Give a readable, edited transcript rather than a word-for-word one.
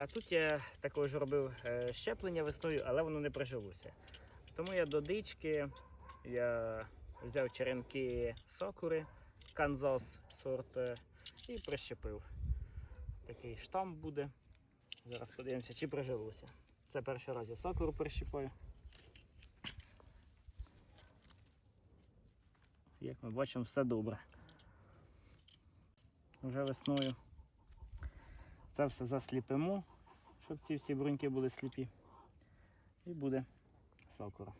А тут я також робив щеплення весною, але воно не прижилося. Тому я до дички взяв черенки сокури, Канзас сорт, і прищепив. Такий штамп буде. Зараз подивимося, чи прижилося. Це перший раз я сокуру прищіпаю. Як ми бачимо, все добре. Вже весною це все засліпимо, щоб ці всі бруньки були сліпі. І буде сокура.